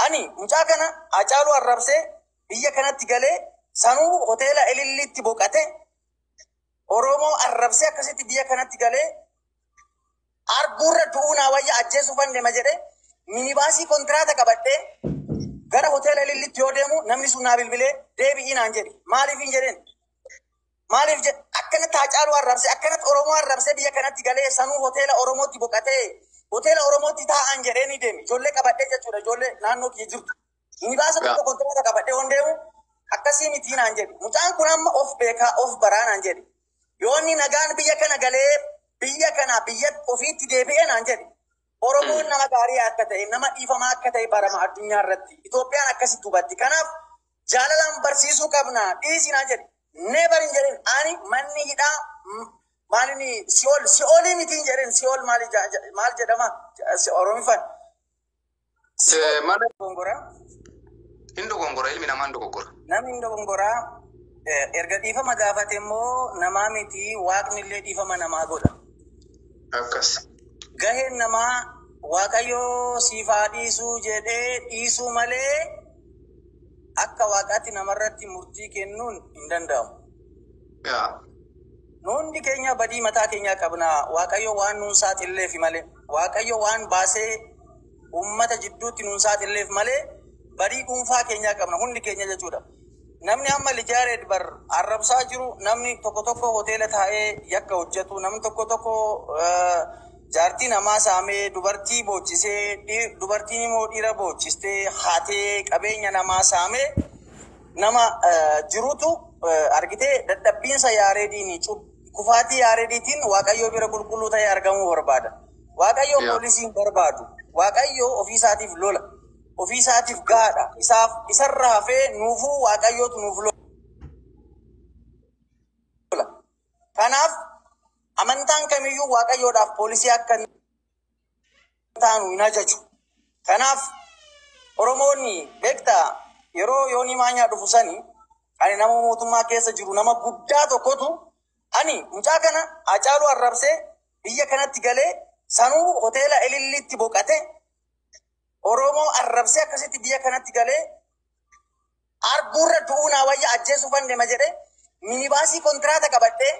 Ani mucaa kana Hacaaluu arrabsee biyya kanatti galee sanuu hoteela Ililliitti boqate Oromoo arrabsee akkasitti biyya kanatti galee arguurra du'uunaa wayya ajjeesuu fandema jedhee minibaasii kontiraataa qabadhee gara hoteela Ililliitti yoo deemu namni sun naa bilbilee deebi'ii naan jedhi. Maaliif hin jedheen? Maaliif akkanatti Hacaaluu arrabsee akkanatti Oromoo arrabsee biyya kanatti galee sanuu hoteela Oromootti boqatee hoteela Oromootti taa'an jedhee ni deemi. Ijoollee qabadhee jechuudha. Ijoollee naannoo kiyya jirtu. Minibaasa tokko kontiraataa qabadhee waan deemu akkasii miti naan jedhi. Mucaan kun amma of beekaa of baraa naan jedhi. Yoo inni nagaan biyya kana galee biyya kana biyya ofiitti deebi'ee naan jedhi. Oromoon nama gaarii akka ta'e nama dhiifamaa akka ta'e barama addunyaa irratti. Itoophiyaan akkasitti hubatti. Kanaaf jaalalaan barsiisuu qabna. Dhiisii naan jedhi. Neebar hin jedhin. Ani manni hidhaa maalini si'oolii miti hin jedhin. Si'ool maal jedhama Oromifaan. Mana Dogongora. hin dogongora ilmi namaa hin dogongora. Namni hin dogongora. Erga dhiifama gaafate immoo namaa miti waaqni illee dhiifama namaa godha. Akkas. Gaheen namaa Waaqayyoo siifaa dhiisuu jedhee dhiisuu malee akka waaqaatti namarratti murtii kennuun hin danda'amu. Yaa. Nuundi keenya badii mataa keenyaa qabna. Waaqayyo waan nuun saaxilleef malee Waaqayyo waan baasee uummata jidduutti nuun saaxilleef malee badii dhuunfaa keenyaa qabna hundi keenya jechuudha. Namni amma Lijaareed bar arrabsaa jiru namni tokko tokko hoteela taa'ee yakka hojjetu namni tokko jaartii namaa saamee dubartii boochisee dubartiin immoo dhiira boochistee haatee qabeenya namaa saamee nama jirutu argitee dadhabbiinsa Yaareediin kufaatii Yaareediitiin Waaqayyoo bira qulqulluu ta'ee argamuu barbaada. Waaqayyoo poolisiin barbaadu. Waaqayyoo ofiisaatiif lola. Ofiisaatiif gaadha. Isarra hafee nuufuu Waaqayyootu nuuf lola. Kanaaf amantaan kamiyyuu Waaqayyoodhaaf poolisii akka taanu hin ajaju. Kanaaf Oromoonni beektaa yeroo yoonii maanyaa dhufu sani ani nama mootummaa keessa jiru nama guddaa tokkotu ani mucaa kana Hacaaluu arrabsee biyya kanatti galee sanuu hoteela Ililliitti boqate Oromoo arrabsee akkasitti biyya kanatti galee arguurra du'uunaa wayya ajjeesuu fandema jedhee minibaasii kontiraataa qabadhee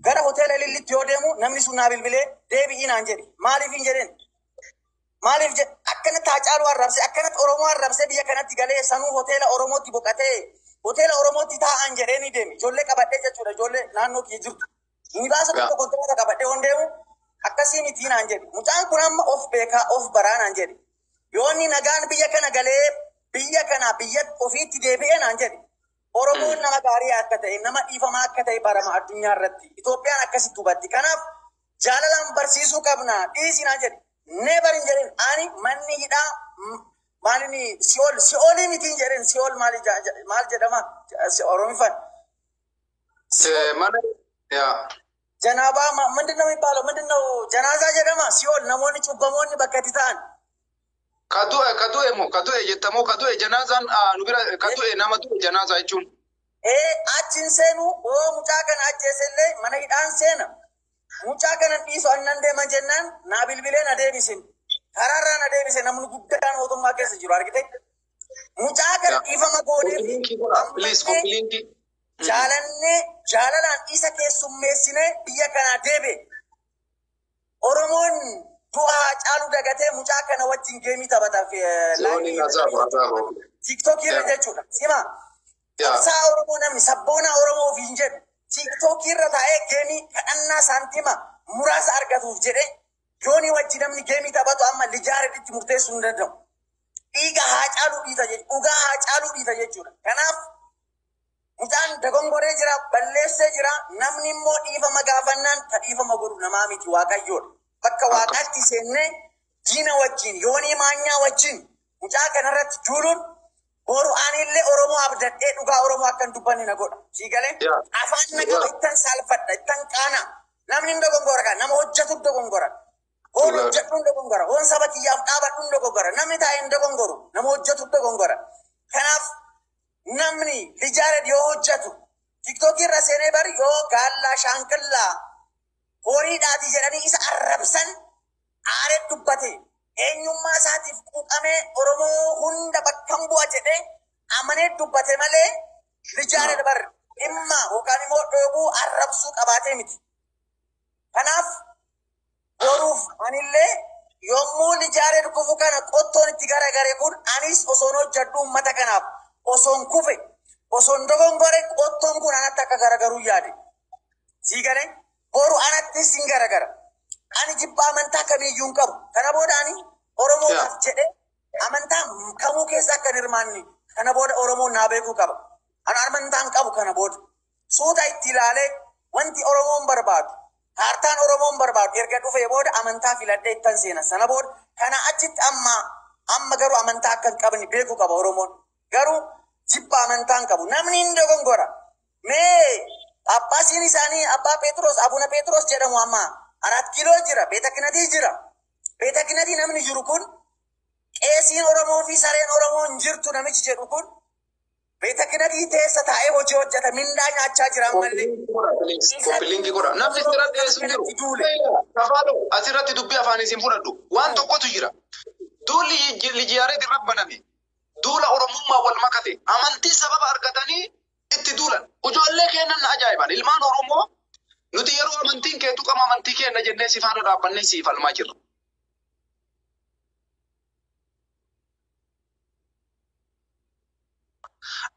gara hoteela Ililliitti yoo deemu namni sun naa bilbilee deebi'ii naan jedhi. Maaliif hin jedheen? Maaliif akkanatti Hacaaluu arrabsee akkanatti Oromoo arrabsee biyya kanatti galee sanuu hoteela Oromootti boqatee hoteela Oromootti taa'an jedhee ni deemi. Ijoollee qabadhee jechuudha. Ijoollee naannoo kiyya jirtu. Minibaasa tokko kontiraataa qabadhee waan deemu akkasii miti naan jedhi. Mucaan kun amma of beekaa of baraa naan jedhi. Yoo inni nagaan biyya kana galee biyya kana biyya ofiitti deebi'ee naan jedhi. Oromoon nama gaarii akka ta'e nama dhiifamaa akka ta'e barama addunyaa irratti. Itoophiyaan akkasitti hubatti. Kanaaf jaalalaan barsiisuu qabna. Dhiisii naan jedhi. Neebar hin jedhin. Ani manni hidhaa maalini si'oolii miti hin jedhin. Si'ool maal jedhama Oromifaan. Mana yaa. Janaabaa ምንድነው የሚባለው? ምንድነው ጀናዛ ጀደማ ሲኦል namoonni cubbamoonni bakka itti ta'an. Katu'e moo katu'e jettamoo katu'e janaazaan nu bira katu'e nama du'e janaazaa jechuun. Achiin seenu oo mucaa kana ajjeesellee mana hidhaan seena. Mucaa kana dhiisu annan deeman jennaan naa bilbilee na deebisin. Karaarraa na deebise namni guddaan mootummaa keessa jiru argite. Mucaa kana dhiifama goonee jaalalaan isa keessummeessine biyya kanaa deebe. Oromoon du'a Hacaaluu dagatee mucaa kana wajjin geemii taphataaf TikTok irra jechuudha. Sima qabsaa Oromoo namni sabboonaa Oromoo ofiin hin jedhu TikTok irra taa'ee geemii kadhannaa saantima muraasa argatuuf jedhee yoonii wajjin namni geemii taphatu amma Lijaareeditti murteessuu hin danda'u. Dhiiga Hacaaluu dhiita jechuudha. Dhugaa Hacaaluu dhiita jechuudha. Kanaaf mucaan dogongoree jira, balleessee jira. Namni immoo dhiifama gaafannaan ka dhiifama godhu namaa miti Waaqayyoodha. Bakka Waaqaatti seennee diina wajjin yoonii maanyaa wajjin mucaa kanarratti duuluun boru anillee Oromoo abdadhee dhugaa Oromoo akka hin dubbanne na godha. Siigalee afaan naqaba ittan saalfadha ittan qaana. Namni hin dogongora kan nama hojjetu dogongora. Hoon hojjedhu dogongora. Hoon saba kiyyaaf dhaabadhu dogongora. Namni taa'ee hin dogongoru nama hojjetu dogongora. Kanaaf namni Lijaareed yoo hojjetu TikTok irra seenee bari yoo gaallaa shaanqallaa horiidhaati jedhanii isa arrabsan aaree dubbate eenyummaa isaatiif quuqamee Oromoo hunda bakkan bu'a jedhee amanee dubbate malee lijaare dabar dhimma yookaan immoo dhoobuu arrabsuu qabaatee miti. Kanaaf boruuf anillee yommuu lijaare dhufu kana qottoon itti garagare kun anis osoon hojjedhu uummata kanaaf osoon kufe osoon dogongore qottoon kun anatti akka garagaruu yaade. Sii galee boru anatti sin garagara. Ani jibba amantaa kamiyyuu hin qabu. Kana booda ani Oromoodhaaf jedhee amantaa kamuu keessa akka hin hirmaanne kana booda Oromoon naa beekuu qaba. Ani amantaan qabu kana booda suuta itti ilaalee wanti Oromoon barbaadu kaartaan Oromoon barbaadu erga dhufee booda amantaa filadhee ittan seena. Sana booda kana achitti amma garuu amantaa akka hin qabne beekuu qaba Oromoon. Garuu jibba amantaa hin qabu. Namni hin dogongora. Mee abbaasiin isaanii abbaa Pheexroos abuna Pheexroos jedhamu amma 4 kiiloo jira. Beeta kinatii jira. Beeta kinatii namni jiru kun qeesiin Oromoo fi sareen Oromoo hin jirtu namichi jedhu kun beeta kinatii teessa taa'ee hojii hojjeta mindaa nyaachaa jira ammallee. Koppiliingi godha. Namni sira dhiyeessu jiru. Asirratti dubbii afaan isin fudhadhu. Waan tokkotu jira. Duulli lijiyaaree dirra baname. Duula Oromummaa wal makate. Amantii sababa argatanii itti duulan. Ijoollee kennan ajaa'iban. Ilmaan Oromoo nuti yeroo amantiin kee tuqama amantii kenna jennee si faana dhaabbannee siif falmaa jirra.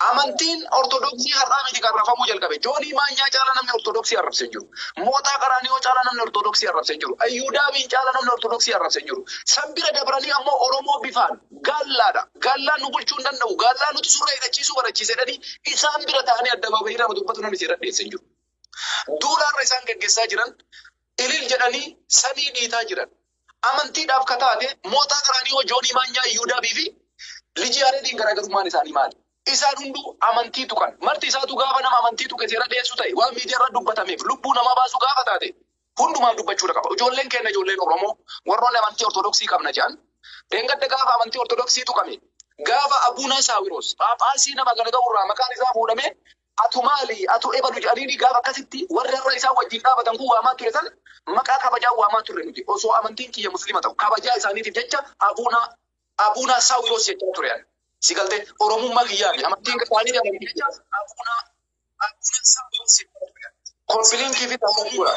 Amantiin Ortodoksii har'aa miti kan rafamuu jalqabe. Joonii Maanyaa caala namni Ortodoksii arrabsee jiru. Mootaa Qaraanioo caala namni Ortodoksii arrabsee jiru. Ayyuudaabiin caala namni Ortodoksii arrabsee jiru. Sabbira dabranii ammoo Oromoo bifaan gaallaadha. Gaallaan nu bulchuu hin danda'u. Gaallaan nuti surra hidhachiisuu barachiise jedhanii isaan bira ta'anii adda baafanii nama dubbatu namni seera dhiyeessee jiru. Duulaarra isaan gaggeessaa jiran ilil jedhanii samii dhiitaa jiran. Amantiidhaaf kataate mootaa Qaraanioo Joonii Maanyaa Ayyuudaabii fi Lijiyaareetiin garaagarummaan isaanii maali? Isaan hunduu amantii tuqan. Marti isaatu gaafa nama amantii tuqe seera dhiyeessu ta'e waan miidiyaa irra dubbatameef lubbuu namaa baasu gaafa taate hundumaan dubbachuu qaba. Ijoolleen keenya ijoolleen Oromoo warroonni amantii Ortodoksii qabna jedhan. Deengadda gaafa amantii Ortodoksii tuqame gaafa Abuunaa Saawiroos Phaaphaasii nama gargaarurraa maqaan isaa fuudhamee atu maali atu ebalu jedhanii gaafa akkasitti warri har'a isaa wajjin dhaabatan kun waamaa ture san maqaa kabajaa waamaa turre nuti osoo amantiin kiyya musliima ta'u kabajaa isaaniitiif jecha Abuunaa Saawiroos jechaa ture. Sigalte Oromummaa kiyyaani amantiin qabaanii amantii jecha Abuunaa Saawiroos konfiliinkii fi taa'uura.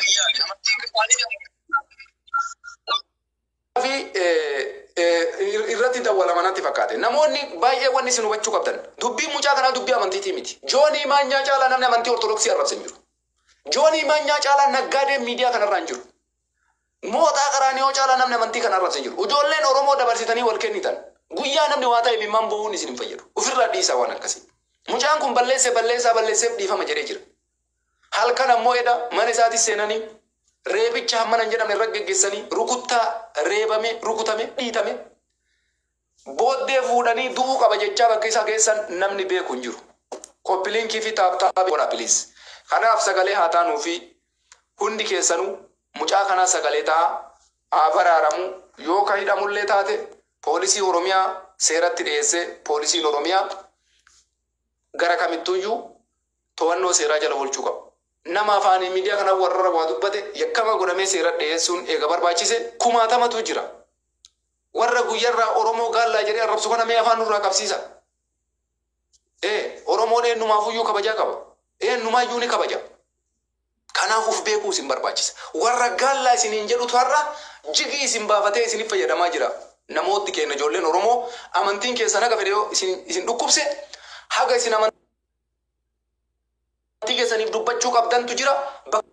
Irratti dawwalamanatti fakkaate. Namoonni baay'ee wanni isin hubachuu qabdan. Dubbii mucaa kanaa dubbii amantiitii miti. Joonii Maanyaa caalaa namni amantii Ortodoksii arrabse hin jiru. Joonii Maanyaa caalaa naggaadeen miidiyaa kanarra hin jiru. Mootaa Qaraanioo caalaa namni amantii kana arrabse hin jiru. Ijoolleen Oromoo dabarsitanii wal kennitan. Guyyaa namni waa ta'e mimmaan bo'uun isin hin fayyadu. Ofirraa dhiisaa waan akkasii. Mucaan kun balleesseef dhiifama jedhee jira. Halkan ammoo edha mana isaatis seenanii reebicha hammana hin jedhamne irra geggeessanii rukuttaa reebame rukutame dhiitame booddee fuudhanii du'uu qaba jechaa bakka isaa keessan namni beeku hin jiru. Koppiliinkii fi taaptaapii godha piliis. Kanaaf sagalee haa taanuu fi hundi keessanuu mucaa kanaa sagalee ta'a haa baraaramu yoo ka hidhamullee taate poolisii Oromiyaa seeratti dhiyeessee poolisiin Oromiyaa gara kamittuyyuu to'annoo seeraa jala oolchuu qaba. Nama afaan miidiyaa kana warra waa dubbate yakkama godhamee seera dhiyeessuun eega barbaachise kumaatamatu jira. Warra guyyarraa Oromoo gaallaa jedhee arrabsu kana mee afaan nurraa qabsiisa. Oromoon eenyumaafuyyuu kabajaa qaba. Eenyumaayyuu ni kabaja. Kanaaf uf beekuu isin barbaachisa. Warra gaallaa isiniin jedhutu har'a jigii isin baafatee isiniif fayyadamaa jira. Namooti keenya ijoolleen Oromoo amantiin keessan haga fedhe isin dhukkubse haga isin amantii keessaniif dubbachuu qabdantu jira. Bakka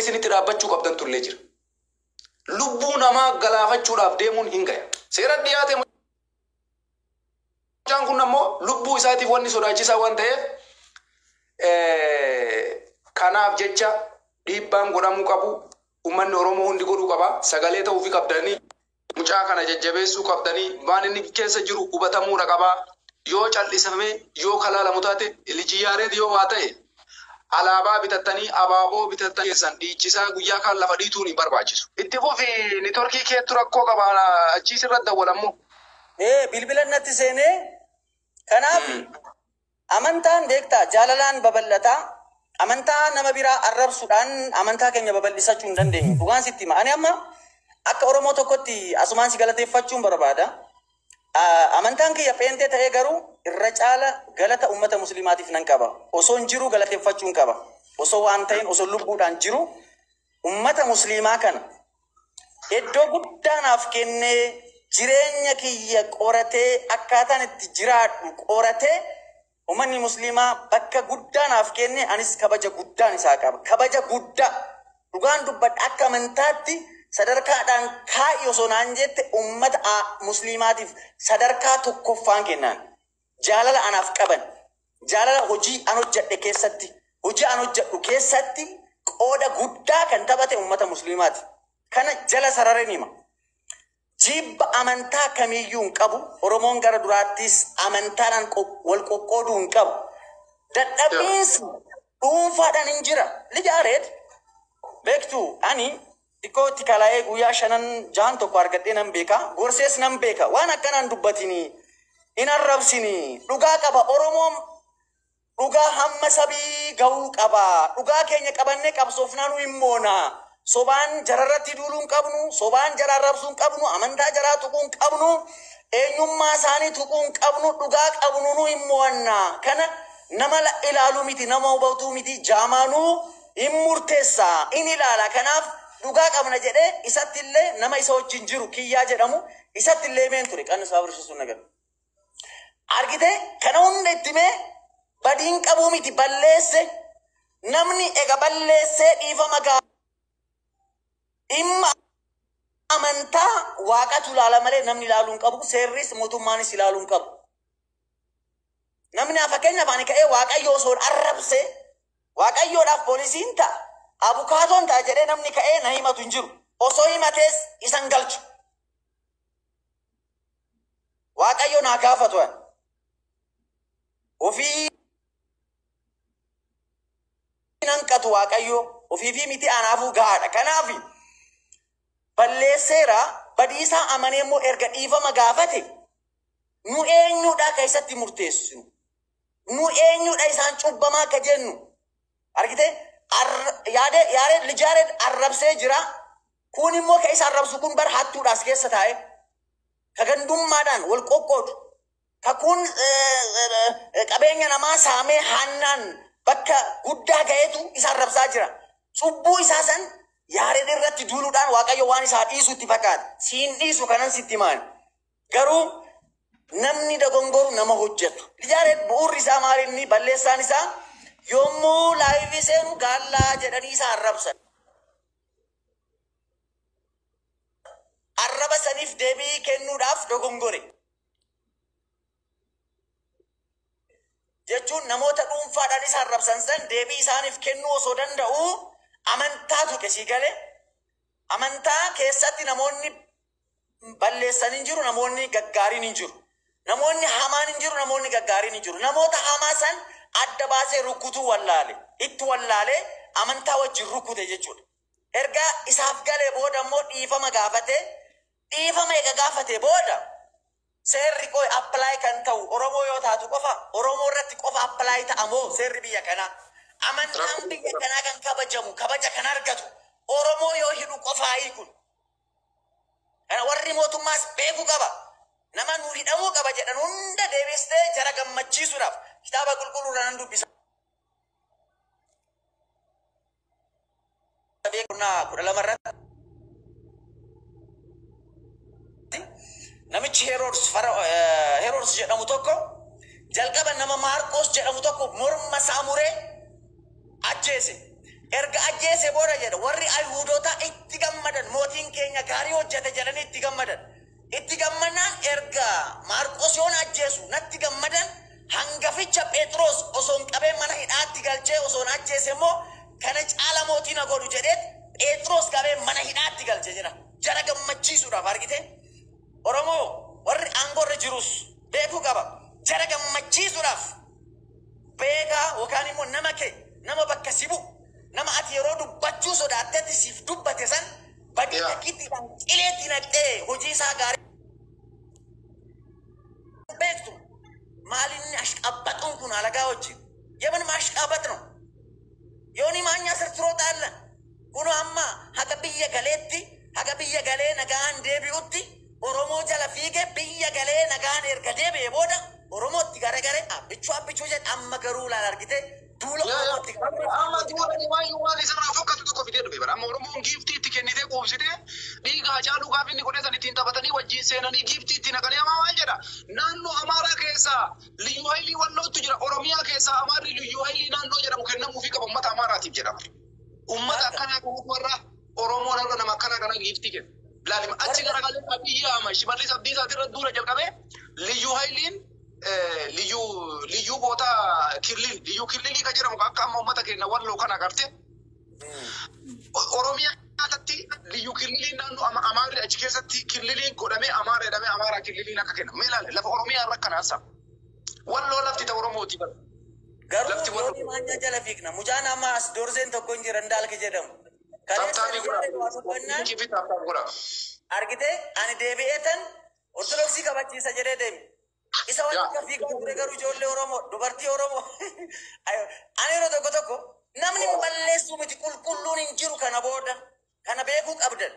isinitti dhaabbachuu qabdantu illee jira. Lubbuu namaa galaafachuudhaaf deemuun hin gaya. Seera dhiyaate mucaan kun ammoo lubbuu isaatiif wanni sodaachisaa waan ta'eef kanaaf jecha dhiibbaan godhamuu qabu. Uummanni Oromoo hundi godhuu qaba. Sagalee ta'uufii qabdanii mucaa kana jajjabeessuu qabdanii waan inni keessa jiru hubatamuudha qaba. Yoo callisame yoo kalaalamu taate Lijiyaareet yoo waa ta'e alaabaa bitattanii abaaboo bitattanii keessan dhiichisaa guyyaa kaan lafa dhiituun hin barbaachisu. Itti fufi niitoorkii keetu rakkoo qaba achiis irratti dawwalammoo. Bilbila natti seenee kanaaf amantaan beektaa jaalalaan babal'ataa. Amantaa nama biraa arrabsuudhaan amantaa keenya babal'isachuu hin dandeenyu. Dhugaan sitti hima. Ani amma akka Oromoo tokkotti asumaan si galateeffachuun barbaada. Amantaan kiyya peentee ta'ee garuu irra caala galata ummata muslimaatiif nan qaba. Osoo hin jiru galateeffachuun qaba. Osoo waan ta'in osoo lubbuudhaan jiru ummata muslimaa kana iddoo guddaa naaf kennee jireenya kiyya qoratee akkaataan itti jiraadhu qoratee ummanni muslimaa bakka guddaa naaf kenne anis kabaja guddaan isaa qaba. Kabaja guddaa dhugaan dubbadha akka amantaatti sadarkaadhaan kaa'i osoo naan jette ummata muslimaatiif sadarkaa tokkoffaan kennan. Jaalala anaaf qaban. Jaalala hojii an hojjedhe keessatti. Hojii an hojjedhu keessatti qooda guddaa kan taphate ummata muslimaati. Kana jala sarareen hima. Jibba amantaa kamiyyuu hin qabu. Oromoon gara duraattis amantaadhaan wal qoqqooduu hin qabu. Dadhabbiinsi dhuunfaadhaan hin jira. Lijaareed beektu ani xiqqoo itti kalaa'ee guyyaa 5-6 tokko argadhee nan beeka. Gorsees nan beeka. Waan akkanaan dubbatini hin arrabsini. Dhugaa qaba Oromoon dhugaa hamma sabii gahuu qaba. Dhugaa keenya qabannee qabsoofnaanuu hin moona. Sobaan jararratti duuluu hin qabnu. Sobaan jara arrabsuu hin qabnu. Amantaa jaraa tuquu hin qabnu. Eenyummaa isaanii tuquu hin qabnu. Dhugaa qabnu hin mo'anna. Kana nama ilaaluu miti nama hubatuu miti jaamaanuu hin murteessa. In ilaala kanaaf dhugaa qabna jedhee isatti illee nama isa wajjin jiru kiyyaa jedhamu isatti illee meen ture kan isaa barsiisuun nagar. Argite kana hunda itti mee badiin qabuu miti balleesse namni ega balleessee dhiifama gaa dhimma amantaa waaqatu ilaala malee namni ilaaluu hin qabu seerris mootummaanis ilaaluu hin qabu. Namni fakkeenyaaf ani ka'ee waaqayyoo osoo arrabse waaqayyoodhaaf poolisiin ta'a. Abukaatoon ta'a jedhee namni ka'ee na himatu hin jiru. Osoo himatees isan galchu. Waaqayyo naa gaafatu an. Ofii nanqatu waaqayyo. Ofiifii miti anaafuu gahaadha. Kanaaf balleesseera badiisaa amanee immoo erga dhiifama gaafate nu eenyuudha keessatti murteessu. Nu eenyuudha isaan cubbamaa akka jennu. Argite? Yaade lijaareed arrabsee jira. Kun immoo ka isa arrabsu kun bar hattuudhaas keessa taa'e. Ka gandummaadhaan wal qoqqoodu. Ka kun qabeenya namaa saamee hannaan bakka guddaa ga'eetu isa arrabsaa jira. Cubbuu isaa san yaareed irratti duuluudhaan waaqayyo waan isaa dhiisu itti fakkaata. Siin dhiisu kanan sitti maali. Garuu namni dogongoru nama hojjetu. Lijaareed bu'uurri isaa maalinni balleessaan isaa yommuu laayivii seenu gaallaa jedhanii isa arrabsan. Arraba saniif deebii kennuudhaaf dogongore. Jechuun namoota dhuunfaadhaan isa arrabsan san deebii isaaniif kennuu osoo danda'u amantaa tuqe sii galee. Amantaa keessatti namoonni balleessan hin jiru, namoonni gaggaariin hin jiru. Namoonni hamaan hin jiru, namoonni gaggaariin hin jiru. Namoota hamaa san adda baasee rukutuu wallaale. Itti wallaale amantaa wajjin rukute jechuudha. Erga isaaf galee booda immoo dhiifama gaafate. Dhiifama eega gaafate booda seerri qooy appilaayi kan ta'u Oromoo yoo taatu qofa Oromoo irratti qofa appilaayi ta'amoo seerri biyya kanaa. Amantaan biyya kanaa kan kabajamu kabaja kan argatu Oromoo yoo hidhu qofaa hiikun. Kana warri mootummaas beekuu qaba. Nama nu hidhamuu qaba jedhan hunda deebistee jara gammachiisuudhaaf kitaaba qulqulluudhaan dubbisa. Beeknaa 12 irratti namichi Heroodis jedhamu tokko jalqaba nama Maarqos jedhamu tokko morma saamuree ajjeese. Erga ajjeese booda jedha warri Ayhuudoota itti gammadan mootiin keenya gaarii hojjete jedhanii itti gammadan. Itti gammadaan erga Maarqos yoon ajjeesu natti gammadan hangaficha Phexros osoo hin qabeen mana hidhaatti galchee osoo hin ajjeese immoo kana caala mootii na godhu jedheet Phexros qabeen mana hidhaatti galche jedha. Jara gammachiisuudhaaf argite. Oromoo warri aangorra jirus beekuu qaba. Jara gammachiisuudhaaf beekaa yookaan immoo nama bakka sibu nama ati yeroo dubbachuu sodaattetti siif dubbate san badii takkiittiidhaan qileetti naqxee hojii isaa gaarii beektu. Maalinni ashqabbaxuun kun alagaa wajjin yeman ashqabbax no yooni maanyaa sirtiroo xaalla kunu amma haga biyya galeetti haga biyya galee nagaan deebi'utti Oromoo jala fiigee biyya galee nagaan erga deebi'ee booda Oromootti garagare abbichuu jedhe amma garuu laal argite duula Oromootti amma duula Dimaayyuu waan isarraa fokkatu tokko fidee dhufe bara amma Oromoon giiftii itti kennitee quubsitee dhiiga Hacaaluu gaafa inni godhe san ittiin taphatanii wajjin seenanii giiftii itti naqanii amma maal jedha naannoo Amaaraa keessaa Liyyuu Haayilii Wallootu jira Oromiyaa keessaa Amaarri Liyyuu Haayilii naannoo jedhamu kennamuufii qaba uummata Amaaraatiif jedhama. Uummata akkanaa kanatu warra Oromoon irra nama akkanaa kana giiftii kenna. Laalima achi garagalee Abiyyi Ahmad Shimallis Abdiisaa irra duula jalqabee Liyyuu Haayiliin liyyuu boota liyyuu kililii ka jedhamu akka amma uummata keenya walloo kana agarte Oromiyaatti liyyuu kililii naannoo Amaarri achi keessatti kililii godhamee Amaara jedhamee Amaaraa kililiin akka kennamu. Mee ilaale lafa Oromiyaa irra kana asa walloo lafti ta'e Oromooti bara. Garuu yooni maanya jala fiigna mujaan amma as doorzeen tokko hin jiran daalki jedhamu. Argite ani deebi'eetan Ortodoksii kabachiisa jedhee deemi. Isa wajjin fiigaa ture garuu ijoollee Oromoo dubartii Oromoo ani yeroo tokko namni balleessu miti qulqulluun hin jiru kana booda kana beekuu qabdan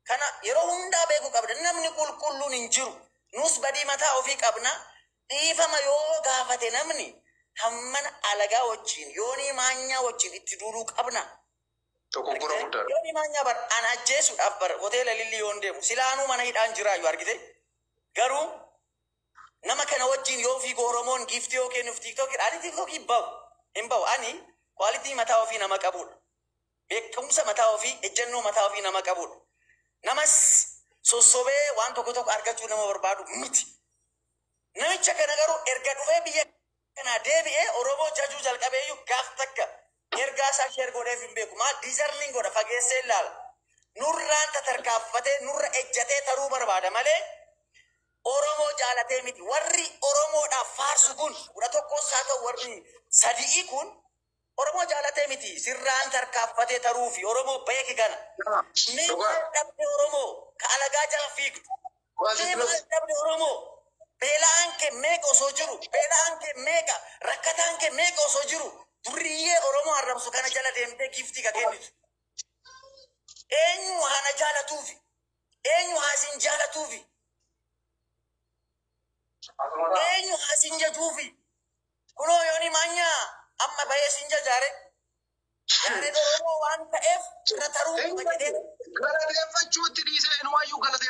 kana yeroo hundaa beekuu qabdan namni qulqulluun hin jiru nus badii mataa ofii qabna dhiifama yoo gaafate namni hamman alagaa wajjin yoonii maanyaa wajjin itti duuluu qabna. Yoonii maanyaa bar ana ajjeesuudhaaf bar hoteela Lillii yoon deemu silaanuu mana hidhaan jiraayu argite garuu nama kana wajjin yoo fiigu Oromoon giiftii yoo kennuuf TikTok ani TikTok hin bahu ani quality mataa ofii nama qabudha. Beekumsa mataa ofii ejjennoo mataa ofii nama qabudha. Namas sossobee waan tokko argachuu nama barbaadu miti. Namicha kana garuu erga dhufee biyya kana deebi'ee Oromoo jajuu jalqabeeyyuu gaaf takka ergaa isaa sheer godheef hin beeku maal discerning godha fageessee ilaala. Nurraan tatarkaaffatee nurra ejjatee taruu barbaada malee Oromoo jaalatee miti warri Oromoodhaaf faarsu kun kudha tokkos haa ta'u warri sadii kun Oromoo jaalatee miti sirraan tarkaaffatee taruu fi Oromoo beeki kana mee maal dhabde Oromoo ka alagaa jala fiigdu mee maal dhabde Oromoo beelaan kee meeqa osoo jiru beelaan kee meeqa rakkataan kee meeqa osoo jiru durriyyee Oromoo arrabsu kana jala deemtee giiftii ka kennitu eenyu hana jaalatuufi eenyu haasin jaalatuufi eenyu haasin jajuufi kunoo yooni maanyaa amma bahee sin jajaare yaani Oromoo waan ta'eef irra taruu jedhee galateeffachuutti dhiisee inumayyuu galateeffachuu